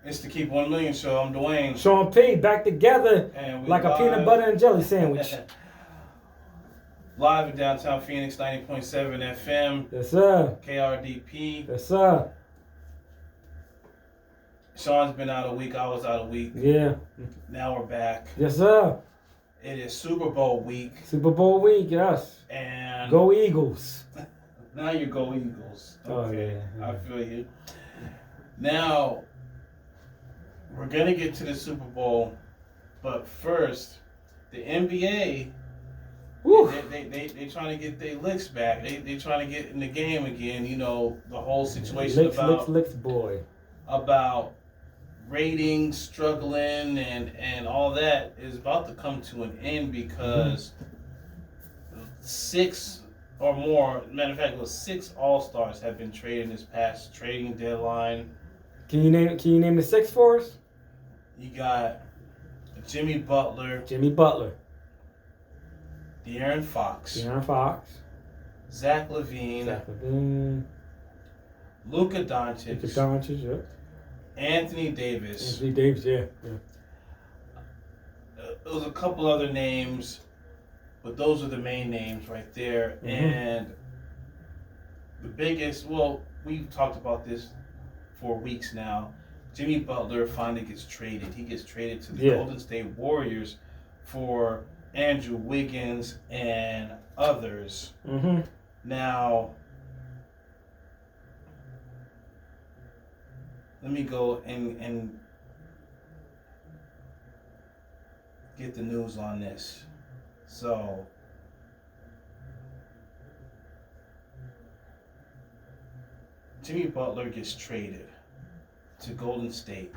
It's the Keep 1 Million show. I'm Dwayne. Sean P. Back together And we like a live, peanut butter and jelly sandwich. Live in downtown Phoenix, 90.7 FM. Yes, sir. KRDP. Yes, sir. Sean's been out a week. I was out a week. Yeah. Now we're back. Yes, sir. It is Super Bowl week. Super Bowl week, yes. And go Eagles. Now you go Eagles. Okay. Oh, yeah. I feel you. Now, we're going to get to the Super Bowl, but first, the NBA, they trying to get their licks back. They trying to get in the game again. You know, the whole situation licks, boy. About ratings struggling and all that is about to come to an end because 6 or more, matter of fact, it was 6 All-Stars have been traded this past trading deadline. Can you name the 6 for us? You got Jimmy Butler, De'Aaron Fox, Zach LaVine, Luka Doncic, yeah. Anthony Davis. Yeah. There was a couple other names, but those are the main names right there. Mm-hmm. And the biggest, well, we've talked about this for weeks now. Jimmy Butler finally gets traded. He gets traded to the Golden State Warriors for Andrew Wiggins and others. Mm-hmm. Now, let me go and get the news on this. So, Jimmy Butler gets traded to Golden State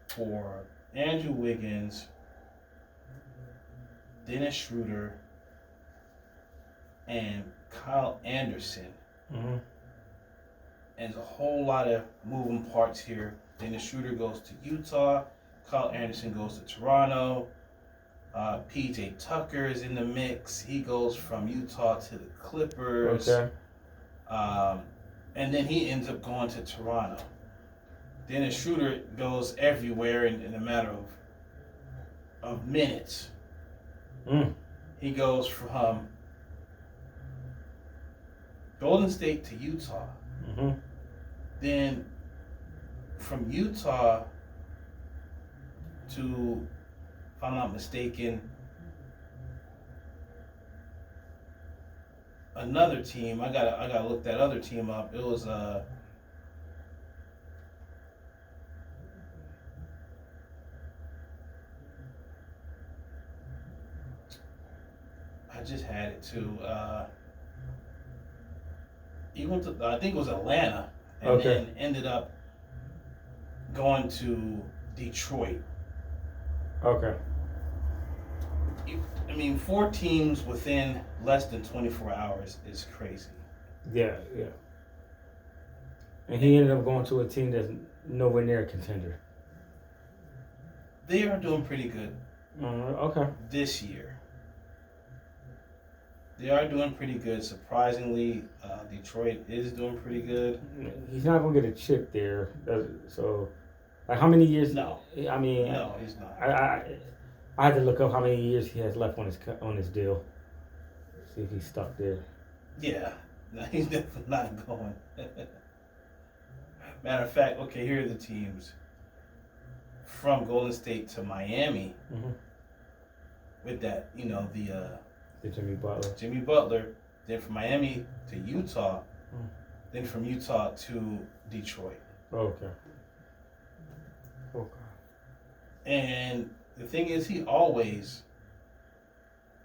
for Andrew Wiggins, Dennis Schroeder, and Kyle Anderson. Mm-hmm. And there's a whole lot of moving parts here. Dennis Schroeder goes to Utah. Kyle Anderson goes to Toronto. PJ Tucker is in the mix. He goes from Utah to the Clippers. Okay. And then he ends up going to Toronto. Dennis Schroeder goes everywhere in a matter of minutes. He goes from Golden State to Utah. Mm-hmm. Then from Utah to, if I'm not mistaken, another team. I gotta look that other team up. It was I just had it too. He went to, I think it was Atlanta, and then ended up going to Detroit. Okay. I mean, 4 teams within less than 24 hours is crazy. Yeah. And he ended up going to a team that's nowhere near a contender. They are doing pretty good. Okay. This year. They are doing pretty good. Surprisingly, Detroit is doing pretty good. He's not going to get a chip there. So, like, how many years? No. I mean, no, he's not. I had to look up how many years he has left on his deal. See if he's stuck there. Yeah. No, he's definitely not going. Matter of fact, okay, here are the teams. From Golden State to Miami. Mm-hmm. With that, the Jimmy Butler. Then from Miami to Utah. Then from Utah to Detroit. Okay. And the thing is, he always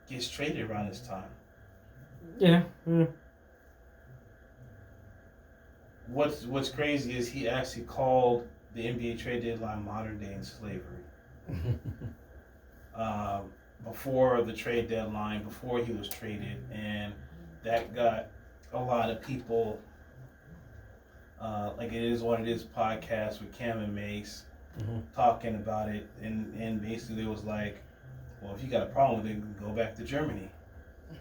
gets traded around this time. Yeah. What's crazy is he actually called the NBA trade deadline modern day slavery. Before the trade deadline, before he was traded, and that got a lot of people, like It Is What It Is podcast with Cam and Mace, talking about it, and basically it was like, well, if you got a problem with it, go back to Germany.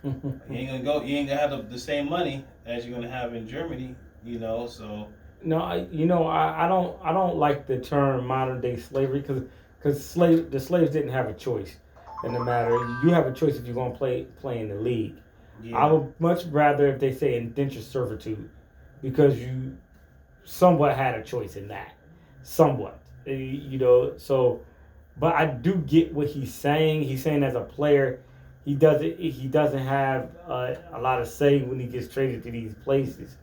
You ain't gonna have the same money as you're gonna have in Germany, so No, I don't like the term modern day slavery because the slaves didn't have a choice in the matter. You have a choice if you're going to play in the league. I Yeah. would much rather if they say indentured servitude because you somewhat had a choice in that, somewhat. So but I do get what he's saying. He's saying as a player, he doesn't have a lot of say when he gets traded to these places.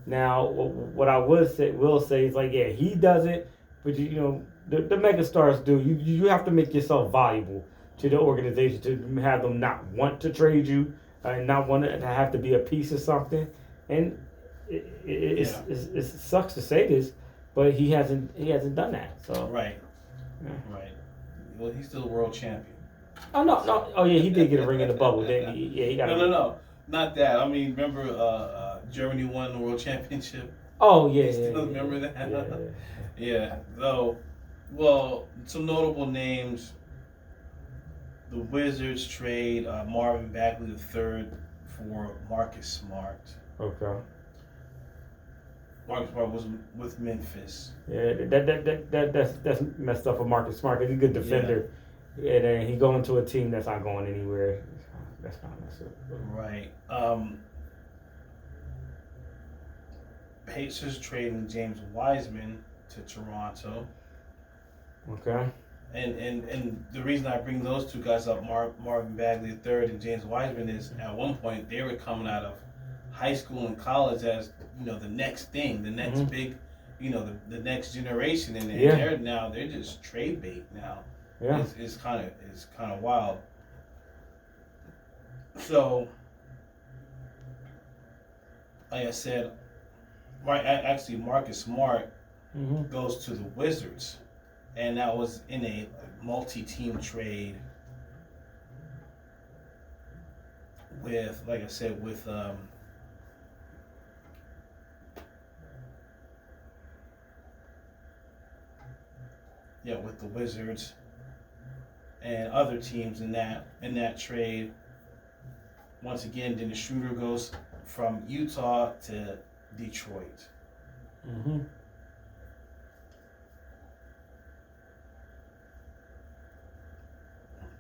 Now, what I will say is like, yeah, he does it, but the mega stars do. You have to make yourself valuable to the organization to have them not want to trade you, and not want to have to be a piece of something. And Yeah. it sucks to say this, but he hasn't done that. So Right. yeah. Right. Well, he's still world champion. Oh no, no. So. Oh yeah, he did get a ring in the bubble, didn't he? Yeah, he got a No, no, ring. no, not that. I mean, remember Germany won the world championship. Oh yeah, You yeah, still yeah, remember yeah, that? yeah. Yeah. So, well, some notable names. The Wizards trade Marvin Bagley III for Marcus Smart. Okay. Marcus Smart was with Memphis. Yeah, that's messed up for Marcus Smart because he's a good Yeah. defender, and then he going to a team that's not going anywhere. That's kind of messed up. Right. Pacers trading James Wiseman to Toronto. Okay. And the reason I bring those two guys up, Marvin Bagley III and James Wiseman, is at one point they were coming out of high school and college as the next thing, the next big, the next generation, and they're just trade bait now. Yeah. It's kind of wild. So, like I said, actually Marcus Smart goes to the Wizards, and that was in a multi-team trade with, like I said, with with the Wizards and other teams in that trade. Once again, Dennis Schroeder goes from Utah to Detroit.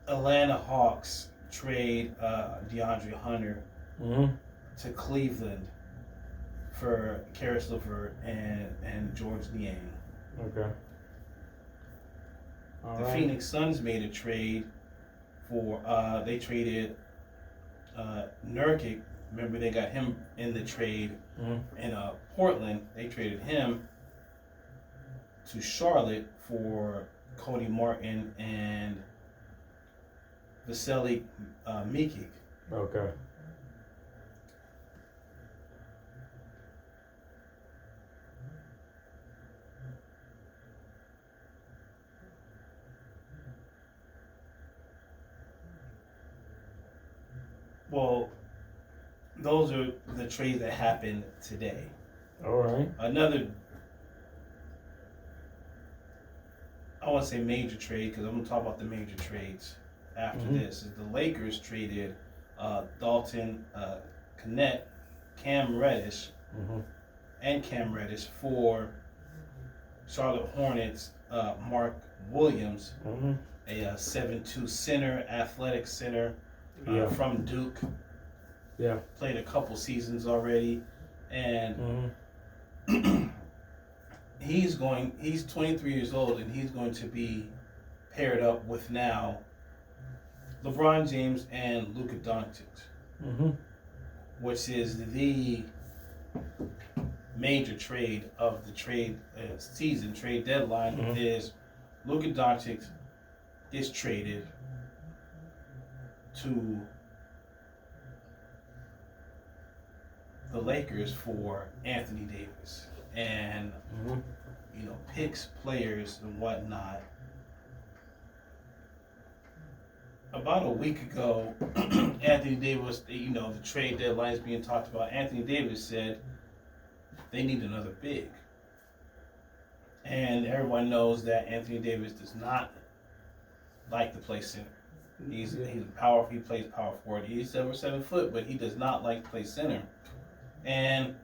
Atlanta Hawks trade DeAndre Hunter to Cleveland for Karis LeVert and George Niang. Okay. The Phoenix Suns made a trade for they traded Nurkic. Remember, they got him in the trade in Portland. They traded him to Charlotte for Cody Martin and Vasily Mikic. Okay. Well, those are the trades that happened today. All right. Another, I want to say major trade because I'm going to talk about the major trades after this. Is the Lakers traded Dalton Connect, Cam Reddish, and Cam Reddish for Charlotte Hornets Mark Williams, a 7'2" center, athletic center from Duke. Yeah. Played a couple seasons already, and he's 23 years old, and he's going to be paired up with now LeBron James and Luka Doncic, which is the major trade of the trade season, trade deadline, is Luka Doncic is traded to the Lakers for Anthony Davis and picks, players, and whatnot. About a week ago, Anthony Davis, the trade deadline is being talked about. Anthony Davis said they need another big. And everyone knows that Anthony Davis does not like to play center. He's powerful. He plays power forward. He's over 7 foot, but he does not like to play center. And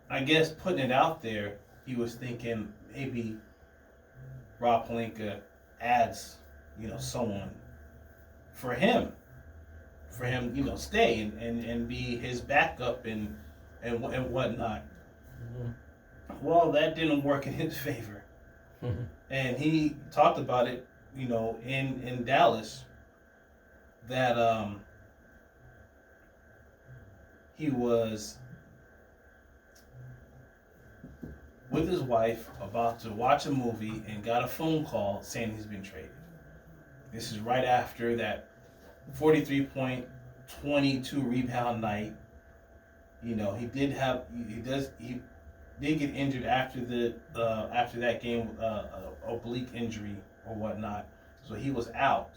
I guess putting it out there, he was thinking maybe Rob Pelinka adds, someone for him, stay and be his backup and whatnot. Mm-hmm. Well, that didn't work in his favor. Mm-hmm. And he talked about it, in Dallas, that he was with his wife about to watch a movie and got a phone call saying he's been traded. This is right after that 43-point, 22 rebound night. He did get injured after that game, oblique injury or whatnot. So he was out.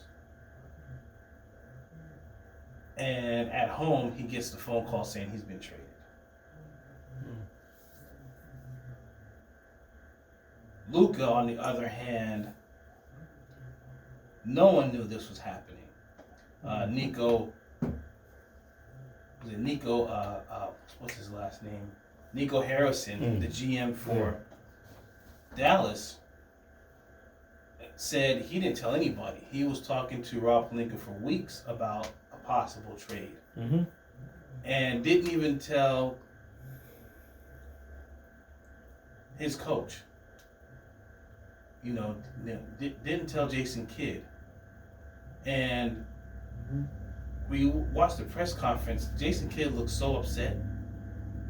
And at home, he gets the phone call saying he's been traded. Luka, on the other hand, no one knew this was happening. What's his last name? Nico Harrison, the GM for Dallas, said he didn't tell anybody. He was talking to Rob Pelinka for weeks about a possible trade. Mm-hmm. And didn't even tell his coach. Didn't tell Jason Kidd. And we watched the press conference. Jason Kidd looked so upset.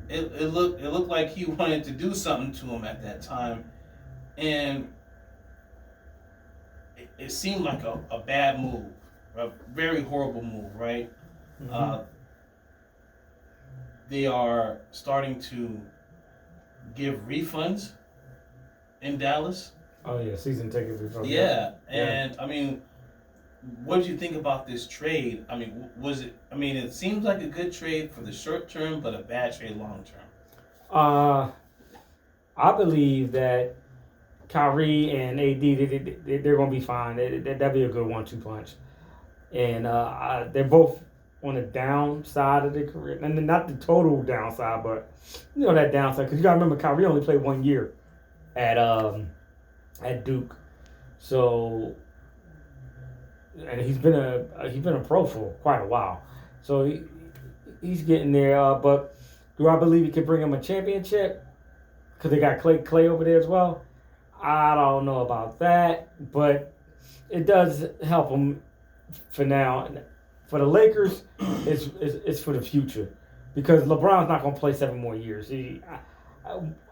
It looked like he wanted to do something to him at that time, and it seemed like a bad move, a very horrible move, right? Mm-hmm. They are starting to give refunds in Dallas. Oh yeah, season ticket refunds. Yeah, and I mean, what did you think about this trade? I mean, it seems like a good trade for the short term, but a bad trade long term. I believe that Kyrie and AD, they're going to be fine. That'd be a good 1-2 punch. And they're both on the downside of their career. And not the total downside, but, that downside. Because you got to remember, Kyrie only played 1 year at Duke. So... and he's been a pro for quite a while, so he's getting there. But do I believe he can bring him a championship? Because they got Clay over there as well. I don't know about that, but it does help him for now. For the Lakers, it's for the future, because LeBron's not going to play 7 more years.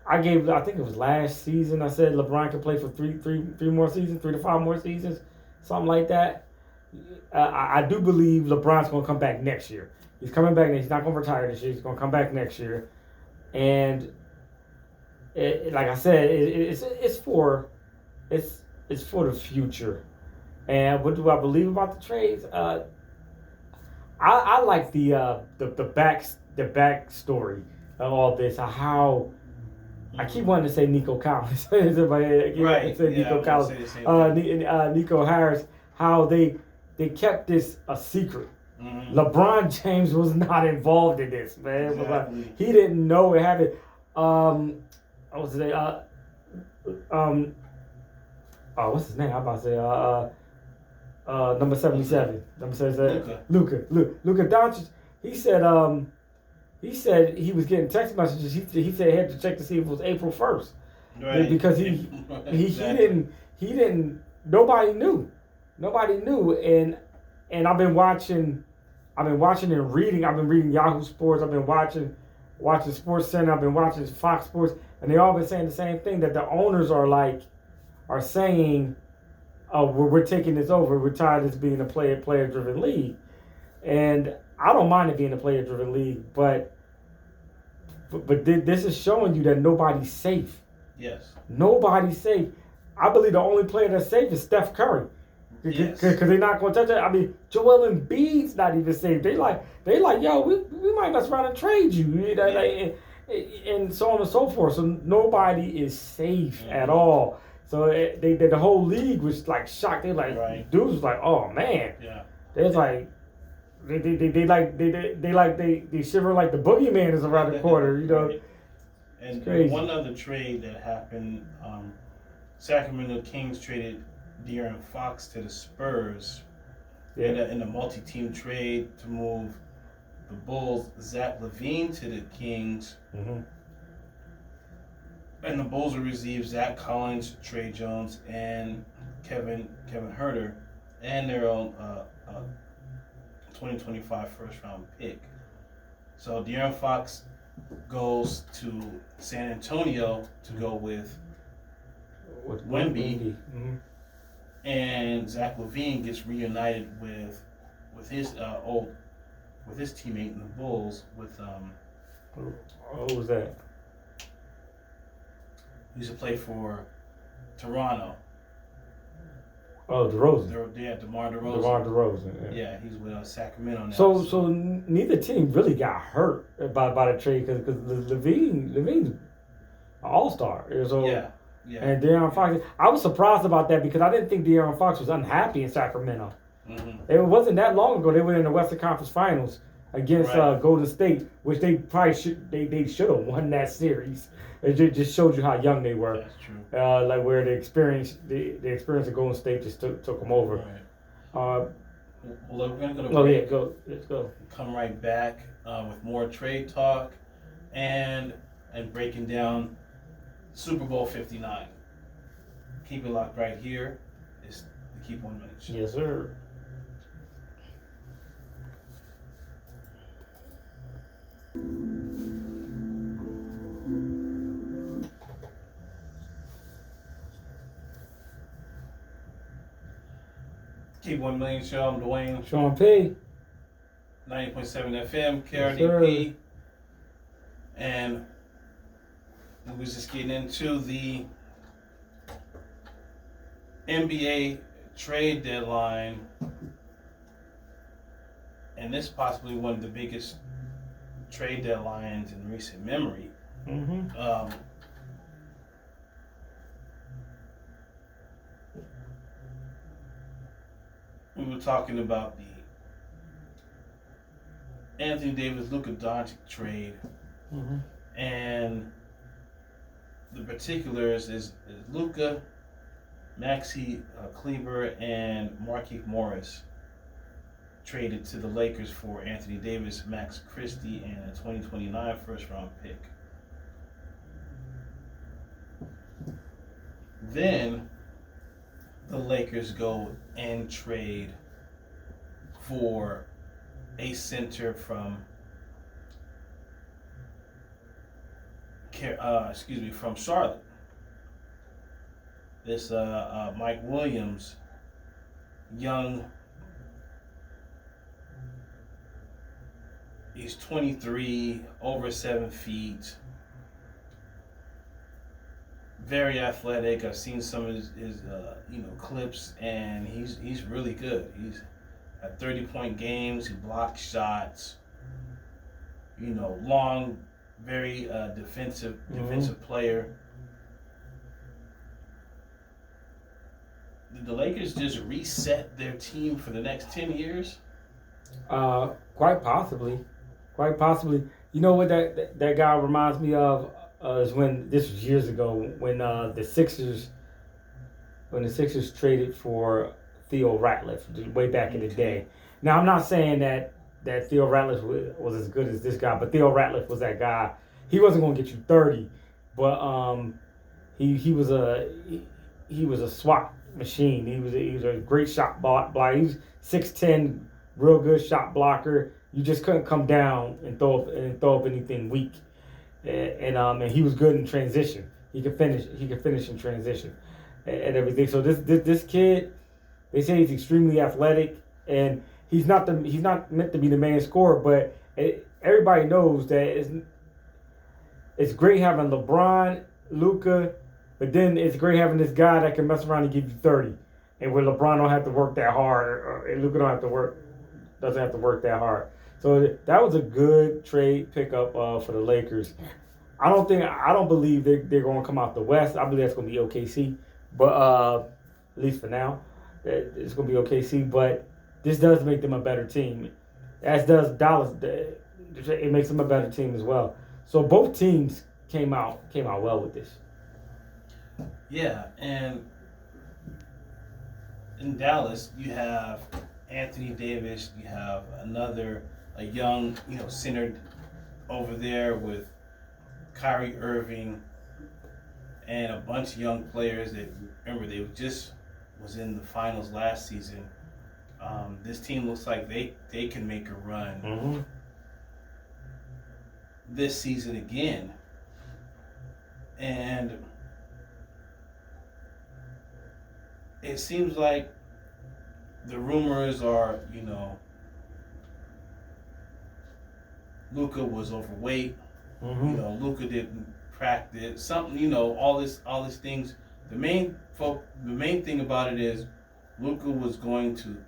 I think it was last season, I said LeBron could play for three more seasons, 3 to 5 more seasons, something like that. I do believe LeBron's going to come back next year. He's coming back. He's not going to retire this year. He's going to come back next year. And like I said, it's for the future. And what do I believe about the trades? I like the back story of all this. How I keep wanting to say Nico Collins. Right. Say Nico Collins. Nico Harris. How they kept this a secret. Mm-hmm. LeBron James was not involved in this, man. Exactly. He didn't know it happened. What's his name? What's his name? I'm about to say number 77. Luka Doncic. He said he was getting text messages. He said he had to check to see if it was April 1st. Right. Because he didn't. Nobody knew. And I've been watching and reading. I've been reading Yahoo Sports. I've been watching Sports Center. I've been watching Fox Sports, and they all been saying the same thing, that the owners are saying, "Oh, we're taking this over. We're tired of this being a player-driven league." And I don't mind it being a player-driven league, but this is showing you that nobody's safe. Yes. Nobody's safe. I believe the only player that's safe is Steph Curry. Because they're not going to touch it. I mean, Joel Embiid's not even safe. They like, yo, we might mess around and trade you. And so on and so forth. So nobody is safe at all. So the whole league was like shocked. They dudes was like, oh man. Yeah. They're like, they shiver like the boogeyman is around the corner. And crazy. one other trade that happened, Sacramento Kings traded De'Aaron Fox to the Spurs in a multi-team trade to move the Bulls, Zach LaVine to the Kings. Mm-hmm. And the Bulls will receive Zach Collins, Trey Jones, and Kevin Huerter, and their own 2025 first-round pick. So De'Aaron Fox goes to San Antonio to go with Wemby, and Zach LaVine gets reunited with his teammate in the Bulls with What was that? He used to play for Toronto. Oh, DeRozan. DeMar DeRozan. DeMar DeRozan. Yeah, he's with Sacramento now. So neither team really got hurt by the trade because LaVine's an all-star. So yeah. And De'Aaron Fox, I was surprised about that because I didn't think De'Aaron Fox was unhappy in Sacramento. Mm-hmm. It wasn't that long ago they were in the Western Conference Finals against Golden State, which they probably should have won that series. It just showed you how young they were. That's true. Like where the experience of Golden State just took them over. Right. Well, we're gonna go to break. Oh yeah, let's go. Come right back with more trade talk and breaking down Super Bowl 59. Keep it locked right here. It's the Keep 1 Minute Show. Yes, sir. Keep 1 Million Show. I'm Dwayne. Sean P. 90.7 FM, KRDP. Yes, And we was just getting into the NBA trade deadline. And this is possibly one of the biggest trade deadlines in recent memory. Mm-hmm. We were talking about the Anthony Davis-Luka Doncic trade, Mm-hmm. and the particulars is Luka, Maxi Kleber, and Markieff Morris traded to the Lakers for Anthony Davis, Max Christie, and a 2029 first-round pick. Then the Lakers go and trade for a center from Charlotte. This Mike Williams, young. He's 23, over 7 feet. Very athletic. I've seen some of his clips, and he's really good. He's at 30-point games. He blocks shots. Long, very defensive player. Did the Lakers just reset their team for the next 10 years? Quite possibly. You know what that guy reminds me of is when this was years ago when the Sixers traded for Theo Ratliff way back in the day. Now I'm not saying that Theo Ratliff was as good as this guy, but Theo Ratliff was that guy. He wasn't going to get you 30, but he was a SWAT machine. He was a great shot blocker. He was 6'10", real good shot blocker. You just couldn't come down and throw up anything weak. And he was good in transition. He could finish in transition and everything. So this kid, they say he's extremely athletic, and he's not meant to be the main scorer, but everybody knows that it's great having LeBron, Luka, but then it's great having this guy that can mess around and give you 30, and where LeBron don't have to work that hard, and Luka doesn't have to work that hard. So that was a good trade pickup for the Lakers. I don't believe they're going to come out the West. I believe that's going to be OKC, but at least for now, it's going to be OKC. But this does make them a better team, as does Dallas. It makes them a better team as well. So both teams came out well with this. Yeah, and in Dallas, you have Anthony Davis. You have a young, center over there with Kyrie Irving and a bunch of young players that, remember, they just was in the finals last season. This team looks like they can make a run this season again. And it seems like the rumors are, Luka was overweight. Luka didn't practice. Something, all these things. The main thing about it is Luka was going to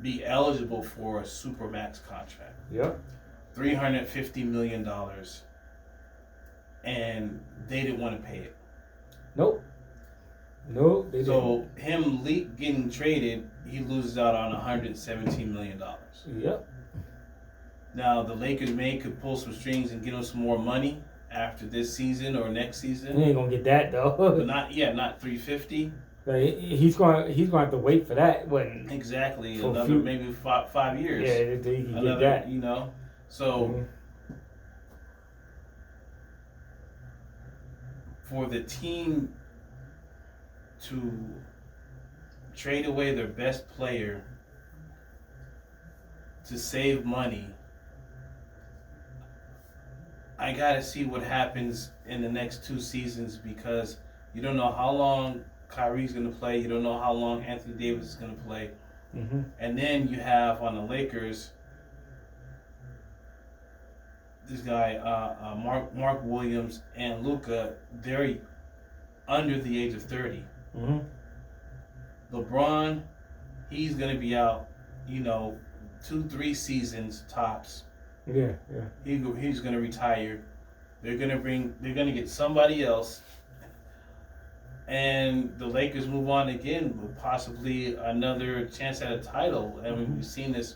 be eligible for a supermax contract. Yep. $350 million, and they didn't want to pay it. Nope. No, they so didn't. Him getting traded, he loses out on $117 million. Yep. Now the Lakers could pull some strings and get him some more money after this season or next season. He ain't gonna get that though. But not $350. He's going to have to wait for that. Exactly, another maybe 5 years. Yeah, he can get that. So for the team to trade away their best player to save money, I gotta see what happens in the next 2 seasons, because you don't know how long Kyrie's gonna play. You don't know how long Anthony Davis is gonna play. And then you have on the Lakers this guy Mark Williams and Luka. They're under the age of 30. LeBron, he's gonna be out, 2-3 seasons tops. Yeah. He's gonna retire. They're gonna get somebody else, and the Lakers move on again with possibly another chance at a title. I mean, we've seen this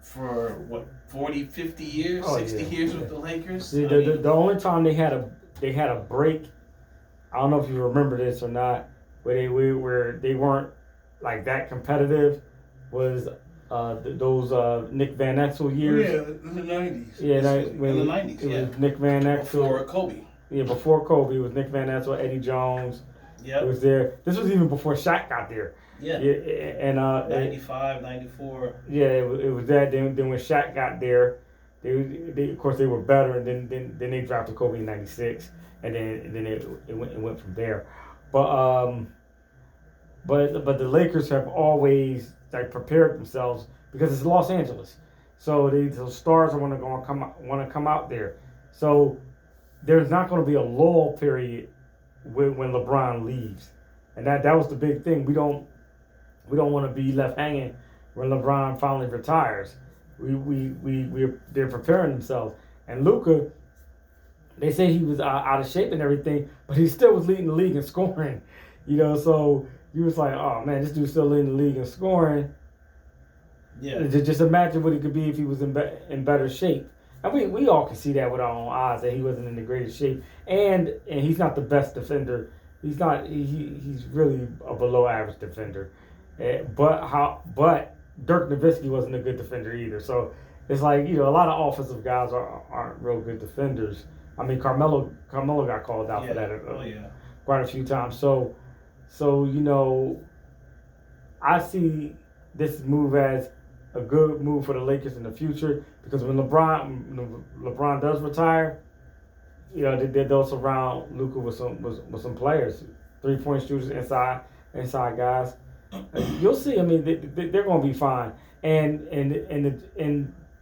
for 40, 50 years, 60 years with the Lakers. The only time they had a break, I don't know if you remember this or not, where they weren't like that competitive, was those Nick Van Exel years. Yeah, in the 90s. Yeah, in the 90s. It was Nick Van Exel before Kobe. Yeah, before Kobe, it was Nick Van Exel, Eddie Jones. Yeah, it was there. This was even before Shaq got there. Yeah, and 95, 94. Yeah, it was that. Then when Shaq got there, they of course they were better, and then they drafted Kobe in '96, and then it went from there. But the Lakers have always prepared themselves, because it's Los Angeles, so the stars are want to come out there. So there's not going to be a lull period when LeBron leaves, and that was the big thing. We don't want to be left hanging when LeBron finally retires. They're preparing themselves. And Luka, they say he was out of shape and everything, but he still was leading the league in scoring. So you was like, oh man, this dude's still leading the league in scoring. Yeah. Just imagine what he could be if he was in better shape. And we all can see that with our own eyes, that he wasn't in the greatest shape, and he's not the best defender. He's not. He's really a below average defender. But Dirk Nowitzki wasn't a good defender either. So it's like, a lot of offensive guys aren't real good defenders. I mean, Carmelo got called out for that quite a few times. So I see this move as a good move for the Lakers in the future, because when LeBron does retire, they'll surround Luka with some players, 3-point shooters, inside guys. You'll see. I mean, they're going to be fine. And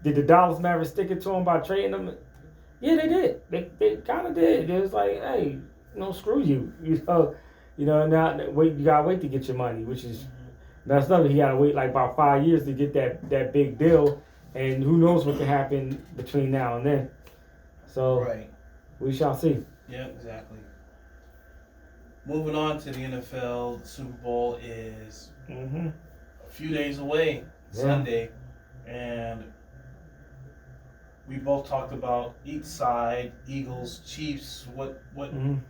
did the Dallas Mavericks stick it to them by trading them? Yeah, they did. They kind of did. It was like, hey, screw you. Now you gotta wait to get your money, which is messed up. He gotta wait like about 5 years to get that big deal, and who knows what can happen between now and then. So we shall see. Yeah, exactly. Moving on to the NFL, the Super Bowl is a few days away, Sunday, and we both talked about each side, Eagles, Chiefs. What can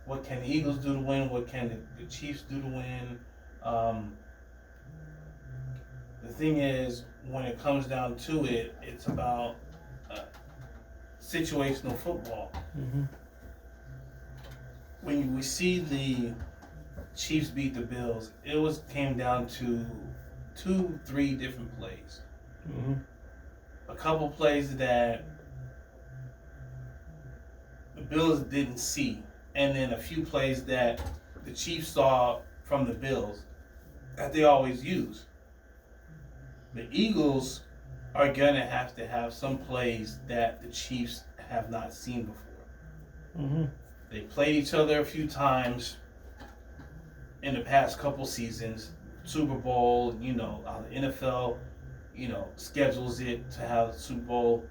the Eagles do to win? What can the Chiefs do to win? The thing is, when it comes down to it, it's about situational football. Mm-hmm. When we see the Chiefs beat the Bills, it came down to 3 different plays. Mm-hmm. A couple plays that the Bills didn't see, and then a few plays that the Chiefs saw from the Bills that they always use. The Eagles are gonna have to have some plays that the Chiefs have not seen before. Mm-hmm. They played each other a few times in the past couple seasons. Super Bowl, the NFL, schedules it to have Super Bowl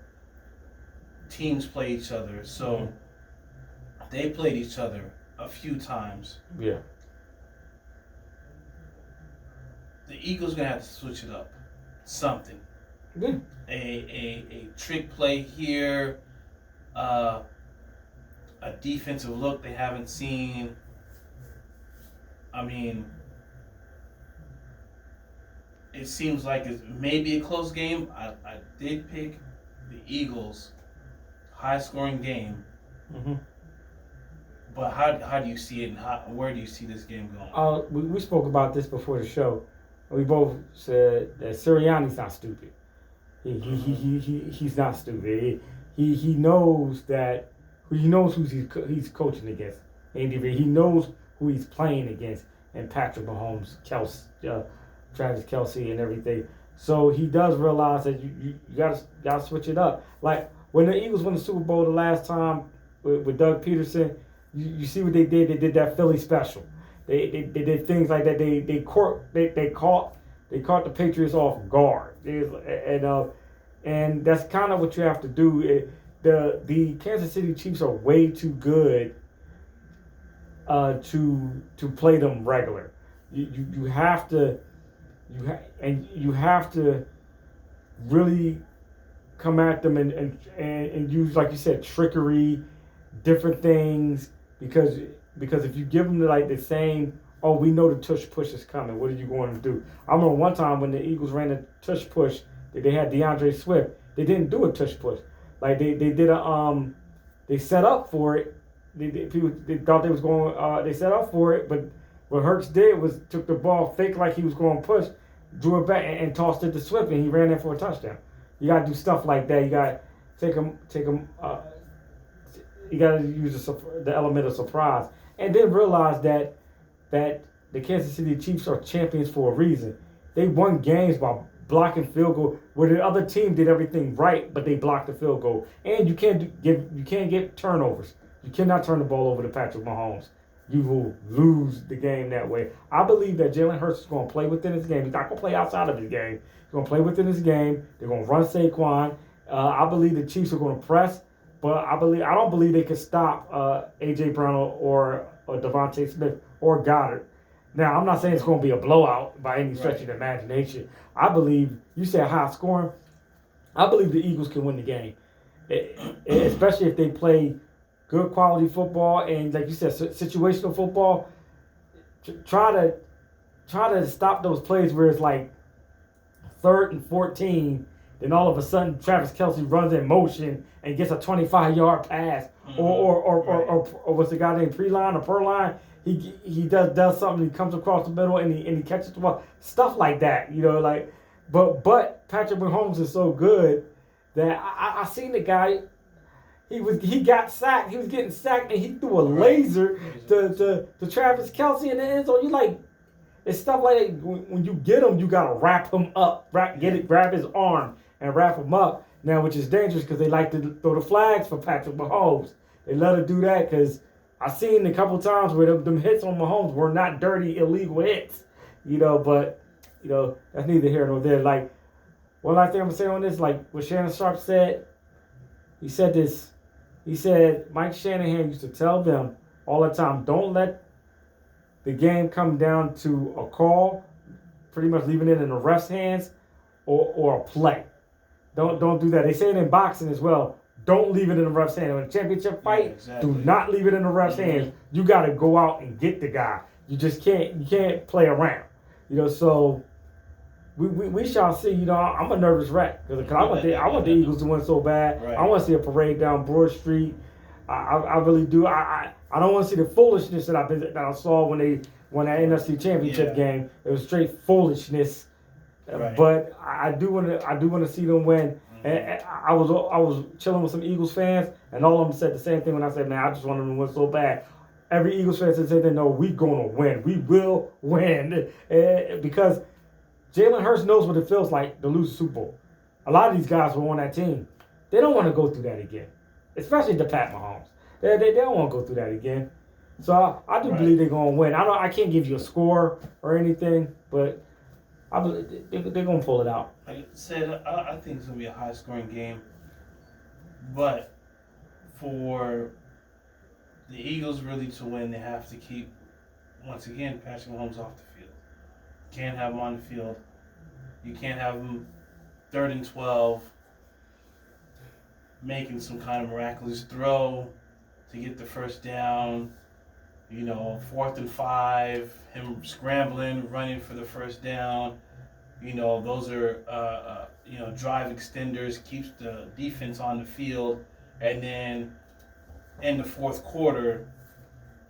teams play each other. So they played each other a few times. Yeah. The Eagles gonna have to switch it up. Something. Yeah. A trick play here, a defensive look they haven't seen. I mean, it seems like it's maybe a close game. I did pick the Eagles, high scoring game. Mm-hmm. But how do you see it, and where do you see this game going? We spoke about this before the show. We both said that Sirianni's not stupid. He's not stupid. He knows that. He knows who he's coaching against. He knows who he's playing against, and Patrick Mahomes, Travis Kelce, and everything. So he does realize that you gotta switch it up. Like when the Eagles won the Super Bowl the last time with Doug Peterson, you see what they did. They did that Philly special. They did things like that. They caught the Patriots off guard. And that's kind of what you have to do. The Kansas City Chiefs are way too good to play them regular. You have to really come at them and use, like you said, trickery, different things, because if you give them the same, we know the tush push is coming, what are you going to do? I remember one time when the Eagles ran a tush push, they had DeAndre Swift, they didn't do a tush push. Like they did they set up for it. People thought they was going. They set up for it, but what Hurts did was took the ball, fake like he was going to push, drew it back and tossed it to Swift, and he ran in for a touchdown. You got to do stuff like that. You got to take them. You got to use the element of surprise, and then realize that the Kansas City Chiefs are champions for a reason. They won games by blocking field goal where the other team did everything right, but they blocked the field goal. And you can't get turnovers. You cannot turn the ball over to Patrick Mahomes. You will lose the game that way. I believe that Jalen Hurts is going to play within his game. He's not going to play outside of his game. He's going to play within his game. They're going to run Saquon. I believe the Chiefs are going to press, but I don't believe they can stop A.J. Brown or Devontae Smith or Goddard. Now, I'm not saying it's going to be a blowout by any stretch of the imagination. I believe, you said high scoring, I believe the Eagles can win the game, especially if they play good quality football and, like you said, situational football. Try to stop those plays where it's like 3rd and 14, then all of a sudden Travis Kelce runs in motion and gets a 25-yard pass, or what's the guy named Preline or Perline? He does something. He comes across the middle and he catches the ball. Stuff like that, But Patrick Mahomes is so good that I seen the guy. He got sacked. He was getting sacked and he threw a laser to Travis Kelce in the end zone. It's stuff like that. When you get him, you gotta wrap him up, grab his arm and wrap him up. Now, which is dangerous because they like to throw the flags for Patrick Mahomes. They let her do that because I seen a couple times where them hits on Mahomes were not dirty, illegal hits, but that's neither here nor there. Like, one last thing I'm gonna say on this, like what Shannon Sharp said, he said this. He said Mike Shanahan used to tell them all the time, don't let the game come down to a call, pretty much leaving it in the ref's hands, or a play. Don't do that. They say it in boxing as well. Don't leave it in the ref's hand. In a championship fight, exactly. do not leave it in the ref's hands. You got to go out and get the guy. You just can't. You can't play around. So we shall see. I'm a nervous wreck because I want the Eagles to win so bad. Right. I want to see a parade down Broad Street. I really do. I don't want to see the foolishness that I saw when they won that NFC Championship game. It was straight foolishness. Right. But I do want to see them win. And I was chilling with some Eagles fans, and all of them said the same thing when I said, "Man, I just want them to win so bad." Every Eagles fan said, "No, we gonna win. We will win," because Jalen Hurts knows what it feels like to lose the Super Bowl. A lot of these guys were on that team. They don't want to go through that again, especially the Pat Mahomes. They don't want to go through that again. So I do believe they're gonna win. I can't give you a score or anything, but I believe they're gonna pull it out. Like I said, I think it's going to be a high-scoring game. But for the Eagles really to win, they have to keep, once again, Patrick Mahomes off the field. Can't have him on the field. You can't have him 3rd and 12 making some kind of miraculous throw to get the first down. 4th and 5, him scrambling, running for the first down. Those are, drive extenders, keeps the defense on the field. And then in the fourth quarter,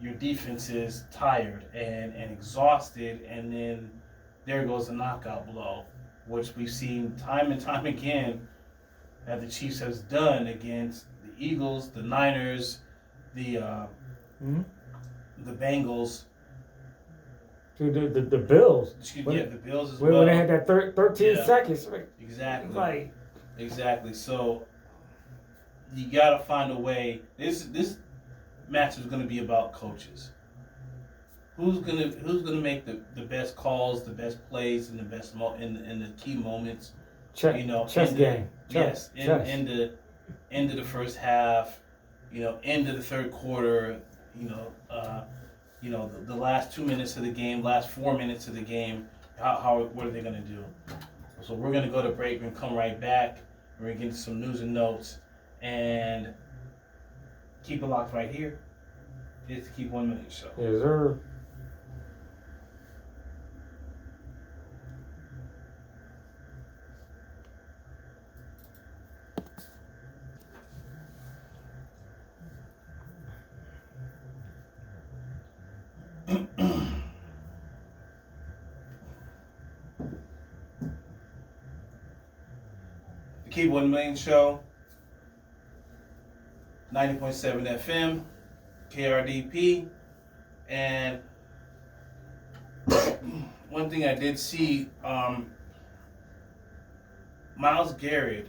your defense is tired and exhausted. And then there goes a knockout blow, which we've seen time and time again that the Chiefs has done against the Eagles, the Niners, the Bengals. Dude, the Bills. The Bills as well. When they had that 13 seconds. Exactly. Exactly. So you got to find a way. This match is going to be about coaches. Who's gonna make the best calls, the best plays, and the best in the key moments? Chess game. Yes. Into the first half. Into the third quarter. The last 2 minutes of the game, last 4 minutes of the game, what are they going to do? So we're going to go to break. We're going to come right back. We're going to get into some news and notes and keep it locked right here. It's the Keep 1 Million Show. Yes, sir. Keep 1 Million Show, 90.7 FM, KRDP, and one thing I did see, Myles Garrett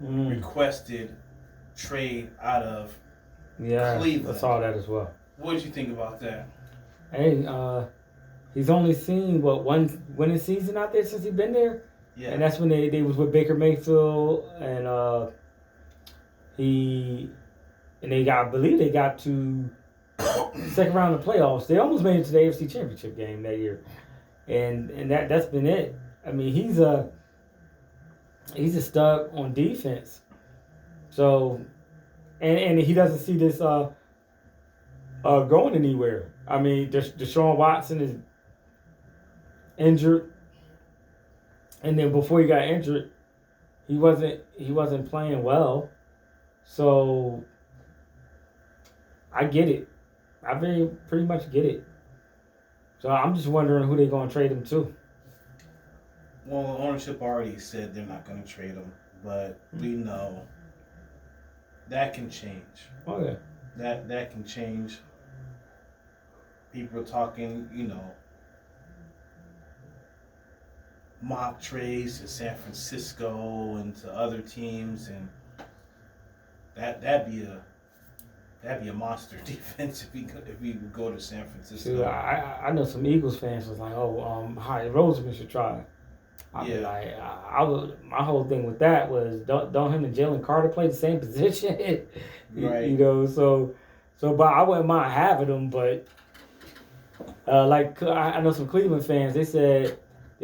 requested trade out of Cleveland. I saw that as well. What did you think about that? Hey, he's only seen one winning season out there since he's been there. Yeah. And that's when they was with Baker Mayfield, and I believe they got to second round of the playoffs. They almost made it to the AFC Championship game that year, and that's been it. I mean, he's a stud on defense. So, and he doesn't see this going anywhere. I mean, Deshaun Watson is injured. And then before he got injured, he wasn't playing well. So I get it. I pretty much get it. So I'm just wondering who they're going to trade him to. Well, the ownership already said they're not going to trade him, but we know that can change. Oh yeah. That can change. People are talking, mock trades to San Francisco and to other teams, and that'd be a monster defense if we go to San Francisco. See, I know some Eagles fans was like, Howie Roseman should try. I'd be like, my whole thing with that was don't him and Jalen Carter play the same position, right? But I wouldn't mind having them, but I know some Cleveland fans, they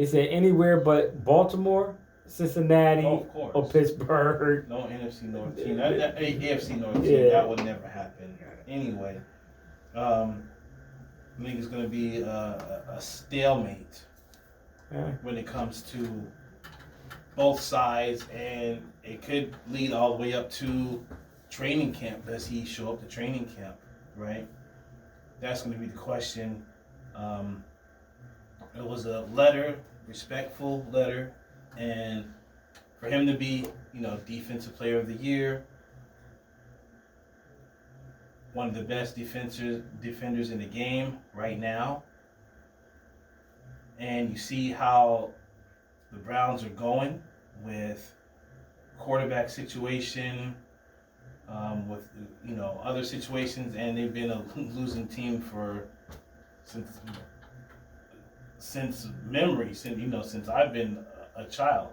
said anywhere but Baltimore Cincinnati Oh, of course. or Pittsburgh. No NFC North team. AFC North team. That would never happen. Anyway, I think it's going to be a stalemate when it comes to both sides, and it could lead all the way up to training camp. Does he show up to training camp, right? That's going to be the question. It was a letter, respectful letter, and for him to be, defensive player of the year, one of the best defenders in the game right now, and you see how the Browns are going with quarterback situation, with other situations, and they've been a losing team since memory, since I've been a child.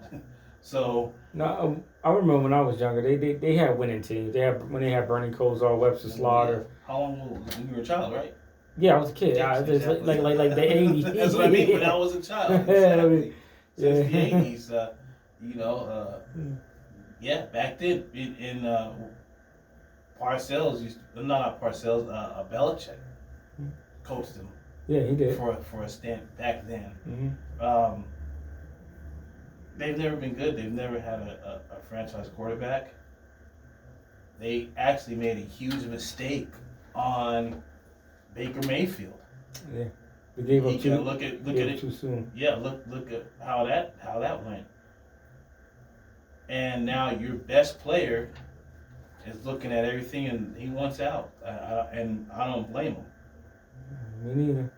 So no, I remember when I was younger, they had winning teams. When they had Bernie Kosar, Webster Slaughter. How long you were a child, right? Yeah, I was a kid. Yes, exactly. like the 80s. That's what I mean. When I was a child, exactly. Since the 80s, back then in Parcells not Parcells, Belichick coached them. Yeah, he did for a stint back then. Mm-hmm. They've never been good. They've never had a franchise quarterback. They actually made a huge mistake on Baker Mayfield. Yeah, they gave up look at it too soon. Yeah, look at how that went. And now your best player is looking at everything, and he wants out. And I don't blame him. Me neither.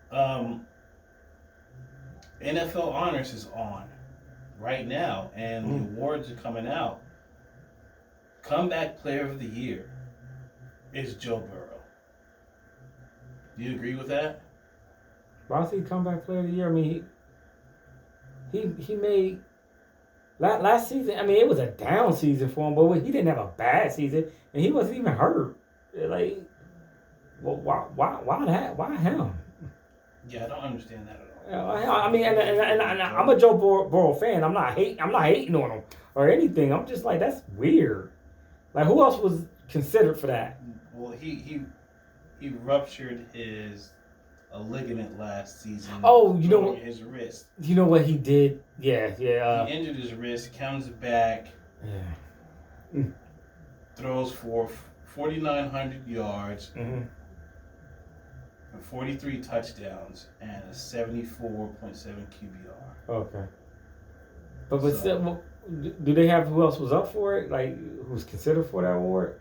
NFL Honors is on right now, and the awards are coming out. Comeback Player of the Year is Joe Burrow. Do you agree with that? Why is he comeback player of the year? I mean, he made last season. I mean, it was a down season for him, but he didn't have a bad season, and he wasn't even hurt. Like, well, why that? Why him? Yeah, I don't understand that at all. I mean, and I'm a Joe Burrow fan. I'm not hating on him or anything. I'm just like, that's weird. Like, who else was considered for that? Well, he ruptured a ligament last season. Oh, you know what? His wrist. You know what he did? Yeah. He injured his wrist. Comes back. Yeah. Throws for 4,900 yards. Mm-hmm. 43 touchdowns and a 74.7 QBR. Okay. But still, do they have who else was up for it? Like, who's considered for that award?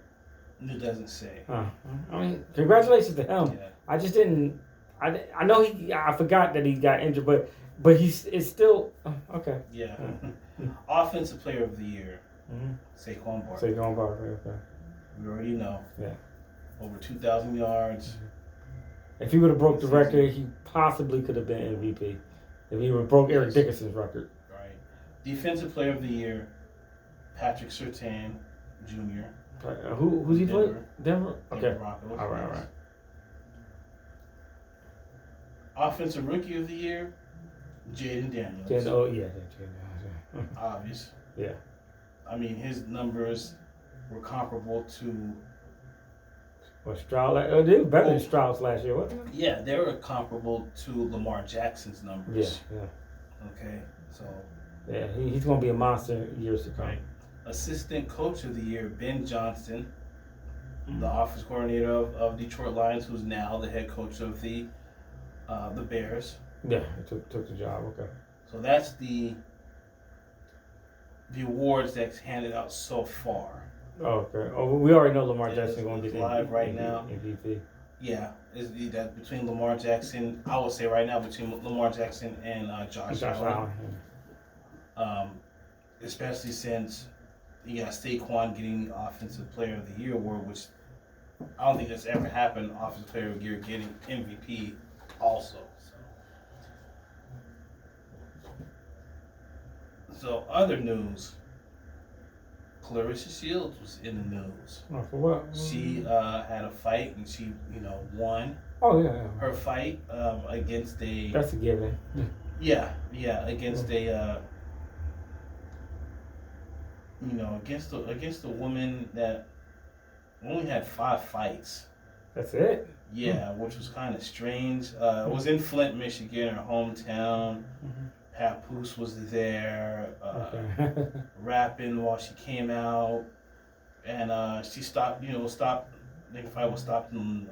It doesn't say. I mean, congratulations to him. Yeah. I just didn't. I know I forgot that he got injured, but it's still okay. Yeah. Offensive Player of the Year. Mm-hmm. Saquon Barkley. Okay. We already know. Yeah. Over 2,000 yards. Mm-hmm. If he would have broke the record, he possibly could have been MVP. If he would have broke Eric Dickerson's record. Right. Defensive Player of the Year, Patrick Surtain Jr. Who's he playing? Denver? Okay. Denver Broncos. All right. Offensive Rookie of the Year, Jaden Daniels. Jaden. Obvious. Yeah. I mean, his numbers were comparable to... Well, Stroud, they were better than Stroud's last year, wasn't it? Yeah, they were comparable to Lamar Jackson's numbers. Yeah. Okay, so... Yeah, he's going to be a monster years to come. Right. Assistant Coach of the Year, Ben Johnson, the offense coordinator of Detroit Lions, who's now the head coach of the Bears. Yeah, he took the job, okay. So that's the awards that's handed out so far. Oh, okay. Oh, we already know Lamar Jackson is going to get live right now. MVP. Yeah, is that between Lamar Jackson? I would say right now between Lamar Jackson and Josh Allen. Especially since you got Saquon getting the Offensive Player of the Year award, which I don't think that's ever happened. Offensive Player of the Year getting MVP also. So other news. Clarissa Shields was in the news. Oh, for what? She had a fight and she, won. Oh yeah. Her fight against a. That's a given. Yeah, against a against a woman that only had 5 fights. That's it. Yeah, which was kind of strange. It was in Flint, Michigan, her hometown. Mhm. Papoose was there, Okay. rapping while she came out, and she stopped. Stopped. I think the fight was stopped in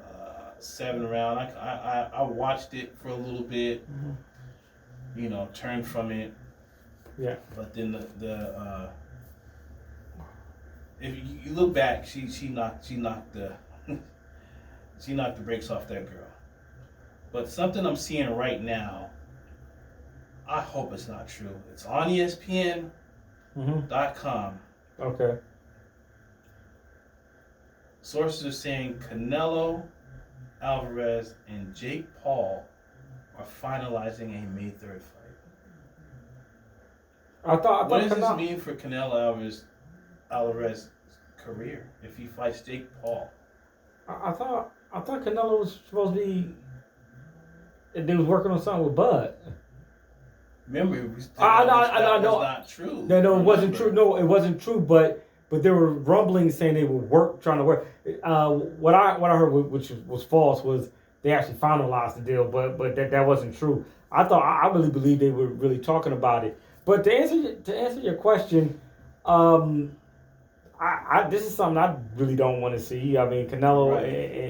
7 round. I watched it for a little bit. Mhm. Turned from it. Yeah. But then if you look back, she knocked the she knocked the brakes off that girl. But something I'm seeing right now, I hope it's not true. It's on ESPN.com. Okay. Sources are saying Canelo Alvarez and Jake Paul are finalizing a May 3rd fight. What does this mean for Canelo Alvarez's career if he fights Jake Paul? I thought Canelo was supposed to be. They was working on something with Bud. Remember, I that know. was not true. No, it wasn't true. No, it wasn't true. But there were rumblings saying they were trying to work. What I heard, which was false, was they actually finalized the deal. But that wasn't true. I really believe they were really talking about it. But to answer your question, this is something I really don't want to see. I mean, Canelo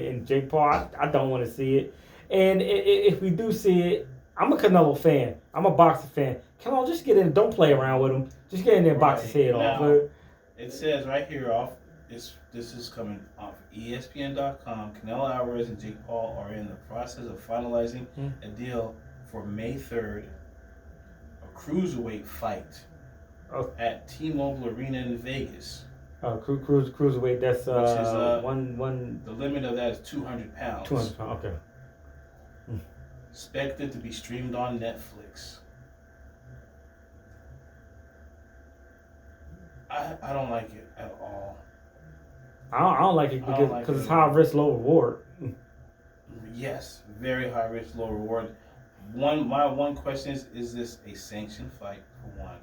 and Jake Paul, I don't want to see it. And if we do see it, I'm a Canelo fan. I'm a boxing fan. Canelo, just get in. Don't play around with him. Just get in there and box his head off. It says right here this is coming off ESPN.com. Canelo Alvarez and Jake Paul are in the process of finalizing a deal for May 3rd, a cruiserweight fight at T-Mobile Arena in Vegas. Cruiserweight. That's which is one. The limit of that is 200 pounds. 200 pounds. Okay. Expected to be streamed on Netflix. I don't like it at all. I don't like it because it's high risk, low reward. Yes, very high risk, low reward. My one question is this a sanctioned fight for one?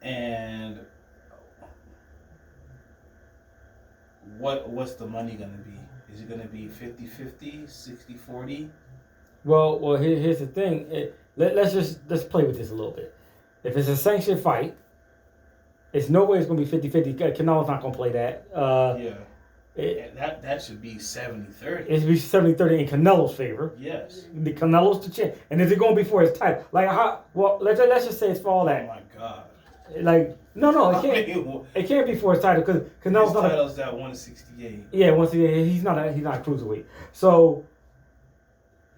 And what's the money going to be? Is it going to be 50-50, 60-40? Well, here's the thing. Let's play with this a little bit. If it's a sanctioned fight, it's no way it's going to be 50-50. Canelo's not going to play that. That should be 70-30. It should be 70-30 in Canelo's favor. Yes. The Canelo's the champ. And is it going to be for his title? Let's just say it's for all that. Oh, my God. No, it can't be for his title because Canelo's not. His title's at 168. Yeah, once again, he's not a cruiserweight. So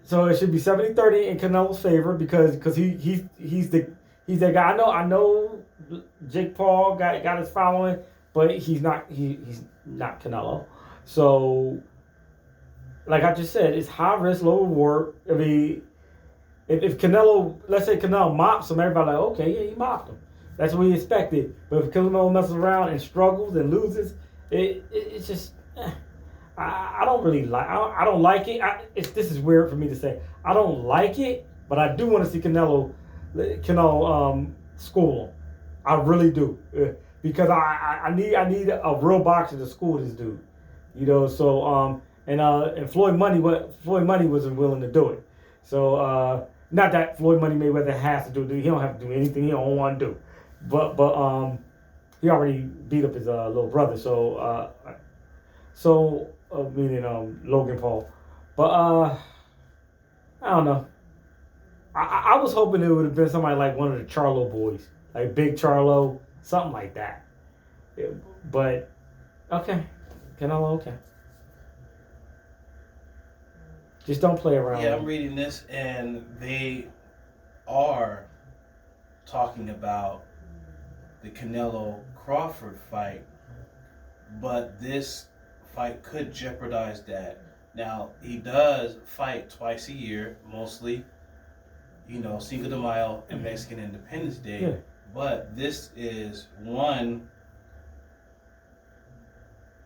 it should be 70-30 in Canelo's favor because he's the guy. I know Jake Paul got his following, but he's not Canelo. So, like I just said, it's high risk, low reward. I mean, if Canelo, let's say Canelo mops him, everybody like, okay, yeah, he mopped him. That's what we expected. But if Canelo messes around and struggles and loses, it's just I don't really like. I don't like it. This is weird for me to say. I don't like it, but I do want to see Canelo school him. I really do because I need a real boxer to school this dude. So and Floyd Money wasn't willing to do it. So not that Floyd Money Mayweather has to do it. He don't have to do anything he don't want to do. But he already beat up his little brother. Meaning Logan Paul. But I don't know. I was hoping it would have been somebody like one of the Charlo boys, like Big Charlo, something like that. But okay, Canelo, okay. Just don't play around. Yeah, I'm reading this, and they are talking about the Canelo Crawford fight, but this fight could jeopardize that. Now, he does fight twice a year, mostly, Cinco de Mayo and Mexican Independence Day. Yeah. But this is one,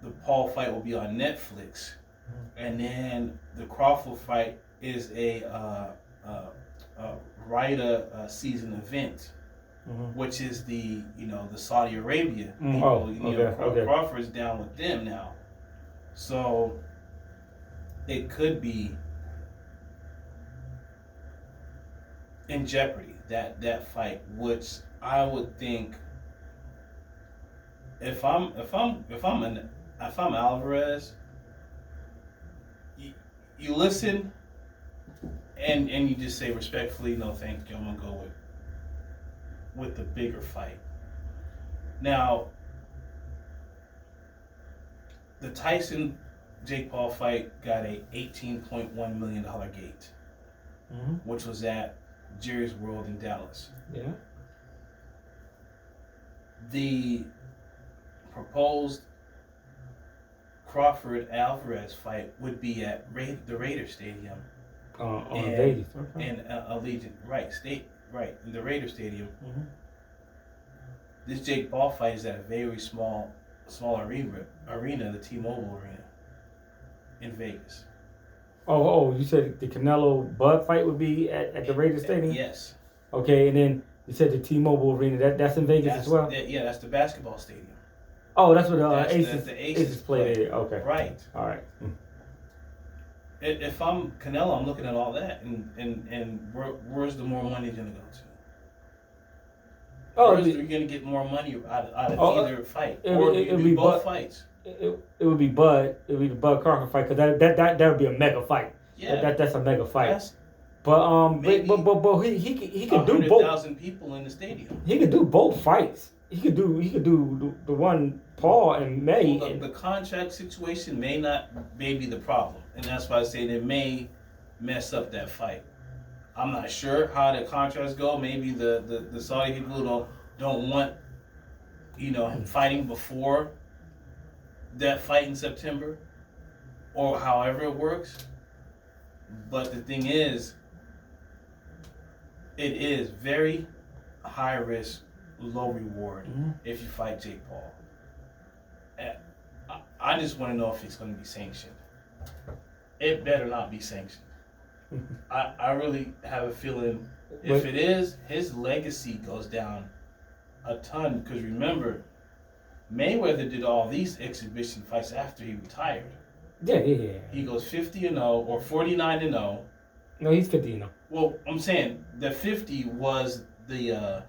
the Paul fight will be on Netflix. And then the Crawford fight is a season event. which is the Saudi Arabia people. Okay. Crawford's down with them now, so it could be in jeopardy that fight, which I would think if I'm Alvarez, you listen and you just say respectfully, no, thank you, I'm gonna go with the bigger fight. Now, the Tyson Jake Paul fight got a $18.1 million gate, which was at Jerry's World in Dallas. Yeah. The proposed Crawford Alvarez fight would be at the Raider Stadium on Vegas. In Allegiant, in the Raider Stadium. This Jake Paul fight is at a very small arena, the T-Mobile Arena in Vegas. Oh, you said the Canelo Bud fight would be at the Raider Stadium? Yes. Okay, and then you said the T-Mobile Arena. That's in Vegas as well? That's the basketball stadium. Oh, that's what the Aces play there. Okay. Right. All right. If I'm Canelo, I'm looking at all that, and where's the more money going to go to? Where's you going to get more money out of either fight? Or it would be both fights? It would be Bud. It would be the Bud Crawford fight, because that would be a mega fight. Yeah. That's a mega fight. Yes. But he could do both. 100,000 people in the stadium. He could do both fights. He could do the one Paul and May. Well, the contract situation may be the problem, and that's why I say they may mess up that fight. I'm not sure how the contracts go. Maybe the Saudi people don't want him fighting before that fight in September, or however it works. But the thing is, it is very high risk, low reward if you fight Jake Paul. And I just want to know if it's going to be sanctioned. It better not be sanctioned. I really have a feeling if it is, his legacy goes down a ton. Because remember, Mayweather did all these exhibition fights after he retired. Yeah. He goes 50-0 or 49-0. No, he's 50-0. Well, I'm saying the 50 was the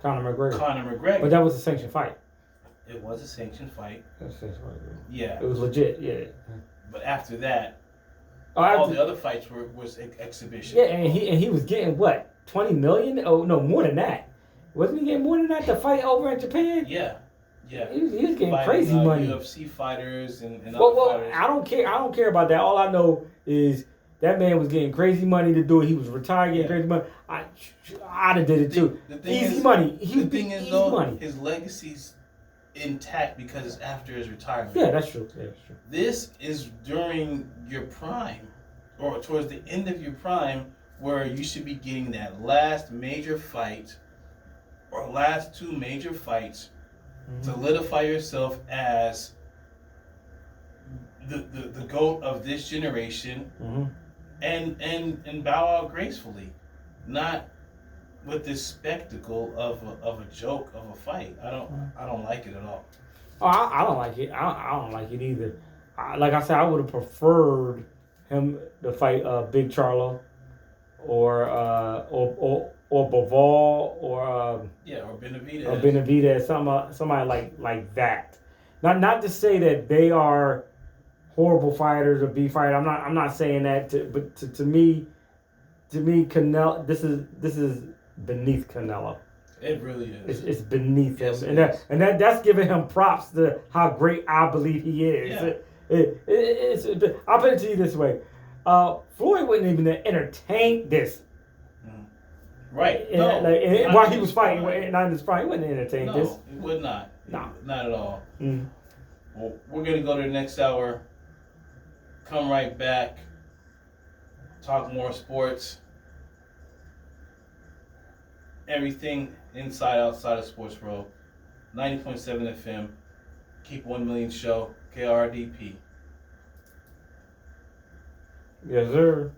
Conor McGregor. But that was a sanctioned fight. It was a sanctioned fight. Yeah. It was legit. Yeah. But after that, all the other fights was exhibition. Yeah, and he was getting what, 20 million? Oh no, more than that. Wasn't he getting more than that to fight over in Japan? Yeah. He was getting fighting, crazy money. UFC fighters and other fighters. I don't care about that. All I know is that man was getting crazy money to do it. He was retired getting crazy money. I'd have did it too. Easy money. The thing is, though, his legacy's intact because it's after his retirement. Yeah, that's true. This is during your prime, or towards the end of your prime, where you should be getting that last major fight, or last two major fights, solidify yourself as the GOAT of this generation, and bow out gracefully, not with this spectacle of a joke of a fight. I don't like it at all. Oh, I don't like it. I don't like it either. Like I said, I would have preferred him to fight Big Charlo, or Bivol, or Benavidez. Or Benavidez, somebody like that. Not to say that they are horrible fighters or B fighters. I'm not saying that. But to me, Canelo. This is beneath Canelo. It really is. It's beneath him, and that's giving him props to how great I believe he is. Yeah. I'll put it to you this way: Floyd wouldn't even entertain this. Right. While he was fighting, not in his prime, he wouldn't entertain this. No, he would not. No, not at all. Well, we're gonna go to the next hour. Come right back. Talk more sports. Everything inside, outside of sports world. 90.7 FM. Keep 1 Million Show. KRDP. Yes, sir.